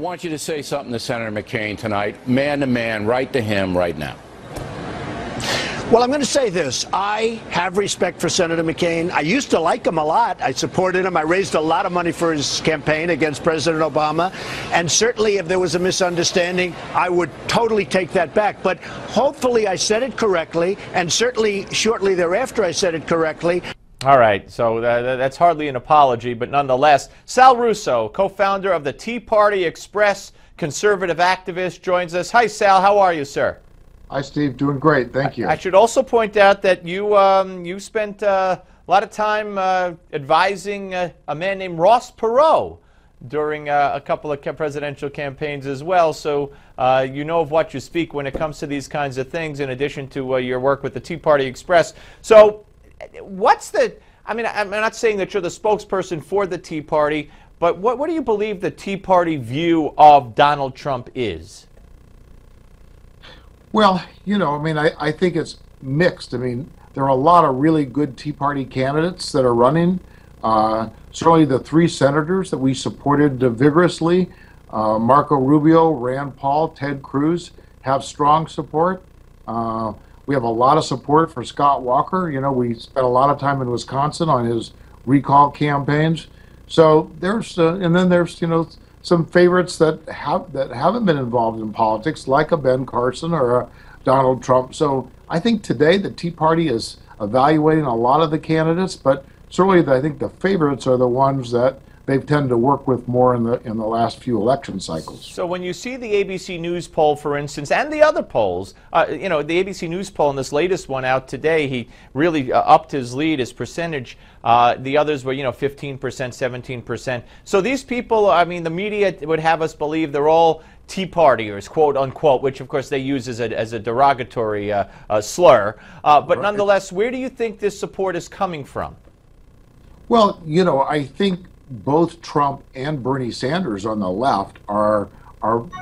want you to say something to Senator McCain tonight, man to man, right to him right now. Well, I'm going to say this. I have respect for Senator McCain. I used to like him a lot. I supported him. I raised a lot of money for his campaign against President Obama. And certainly if there was a misunderstanding, I would totally take that back. But hopefully I said it correctly, and certainly shortly thereafter I said it correctly. All right, so that's hardly an apology, but nonetheless, Sal Russo, co-founder of the Tea Party Express, conservative activist, joins us. Hi, Sal. How are you, sir? Hi, Steve. Doing great. Thank you. I should also point out that you spent a lot of time advising a man named Ross Perot during a couple of presidential campaigns as well. So you know of what you speak when it comes to these kinds of things, in addition to your work with the Tea Party Express. So what's the, I mean, I'm not saying that you're the spokesperson for the Tea Party, but what do you believe the Tea Party view of Donald Trump is? Well, you know, I mean, I think it's mixed. I mean, there are a lot of really good Tea Party candidates that are running. Certainly the three senators that we supported vigorously, Marco Rubio, Rand Paul, Ted Cruz, have strong support. We have a lot of support for Scott Walker. You know, we spent a lot of time in Wisconsin on his recall campaigns. So there's, and then there's, you know, some favorites that haven't been involved in politics, like a Ben Carson or a Donald Trump. So I think today the Tea Party is evaluating a lot of the candidates, but certainly I think the favorites are the ones that they've tended to work with more in the last few election cycles. So when you see the ABC News poll, for instance, and the other polls, you know, the ABC News poll in this latest one out today, he really upped his lead, his percentage. The others were, you know, 15%, 17%. So these people, I mean, the media would have us believe they're all Tea Partiers, quote unquote, which of course they use as a derogatory slur. But nonetheless, where do you think this support is coming from? Well, you know, I think both Trump and Bernie Sanders on the left are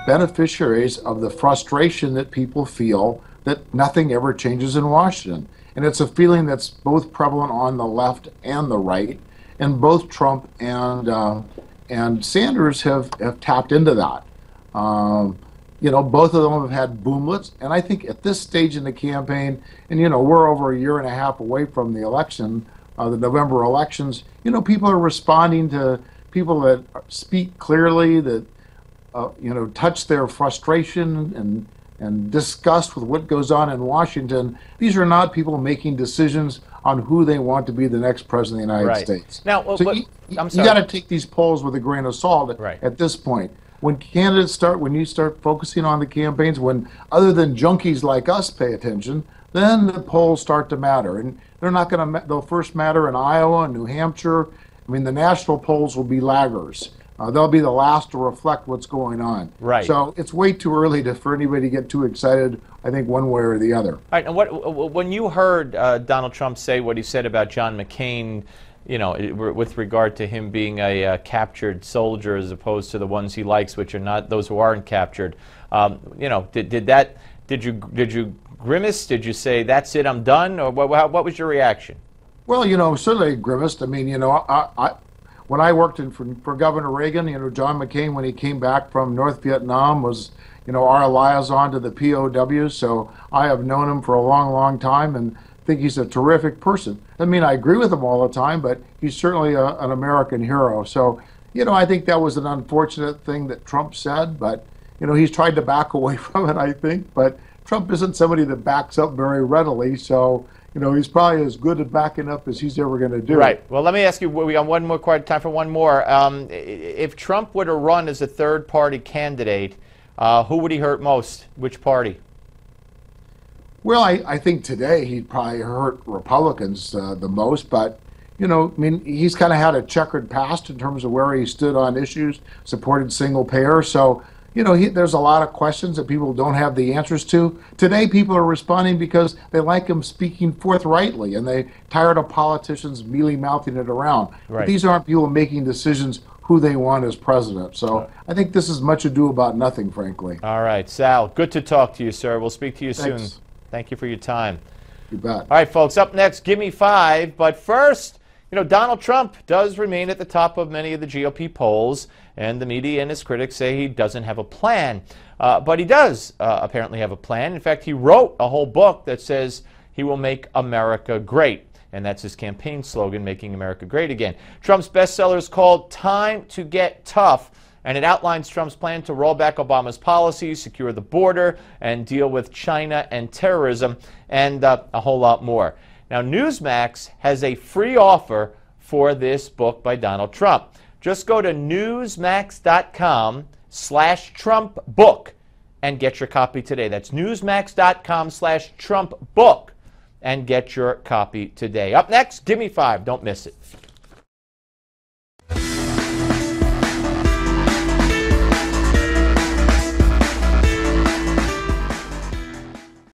beneficiaries of the frustration that people feel that nothing ever changes in Washington. And it's a feeling that's both prevalent on the left and the right. And both Trump and Sanders have tapped into that. You know, both of them have had boomlets. And I think at this stage in the campaign, and, you know, we're over a year and a half away from the election, the November elections, you know, people are responding to people that speak clearly, that, you know, touch their frustration and disgust with what goes on in Washington. These are not people making decisions on who they want to be the next president of the United States. Now, so you got to take these polls with a grain of salt at this point. When candidates start, when you start focusing on the campaigns, when other than junkies like us pay attention, then the polls start to matter. And they're not going to, they'll first matter in Iowa and New Hampshire. I mean, the national polls will be laggards. They'll be the last to reflect what's going on. Right. So it's way too early for anybody to get too excited, I think, one way or the other. All right. And when you heard Donald Trump say what he said about John McCain, you know, with regard to him being a captured soldier as opposed to the ones he likes, which are not those who aren't captured, you know, did you grimace? Did you say, that's it, I'm done? Or what was your reaction? Well, you know, certainly I grimaced. I mean, you know, when I worked for Governor Reagan, you know, John McCain, when he came back from North Vietnam, was, you know, our liaison to the POWs. So I have known him for a long, long time and think he's a terrific person. I mean, I agree with him all the time, but he's certainly an American hero. So, you know, I think that was an unfortunate thing that Trump said, but, you know, he's tried to back away from it, I think. But Trump isn't somebody that backs up very readily, so, you know, he's probably as good at backing up as he's ever going to do. Right. Well, let me ask you, we got one more time for one more. If Trump were to run as a third-party candidate, who would he hurt most? Which party? Well, I think today he'd probably hurt Republicans the most, but, you know, I mean, he's kind of had a checkered past in terms of where he stood on issues, supported single payer, so, you know, there's a lot of questions that people don't have the answers to. Today, people are responding because they like him speaking forthrightly, and they're tired of politicians mealy-mouthing it around. Right. But these aren't people making decisions who they want as president. So I think this is much ado about nothing, frankly. All right, Sal, good to talk to you, sir. We'll speak to you soon. Thank you for your time. You bet. All right, folks, up next, Give Me 5. But first, Donald Trump does remain at the top of many of the GOP polls, and the media and his critics say he doesn't have a plan. But he does apparently have a plan. In fact, he wrote a whole book that says he will make America great. And that's his campaign slogan, Making America Great Again. Trump's bestseller is called Time to Get Tough, and it outlines Trump's plan to roll back Obama's policies, secure the border, and deal with China and terrorism, and a whole lot more. Now, Newsmax has a free offer for this book by Donald Trump. Just go to newsmax.com/TrumpBook and get your copy today. That's newsmax.com/TrumpBook and get your copy today. Up next, Give Me 5. Don't miss it.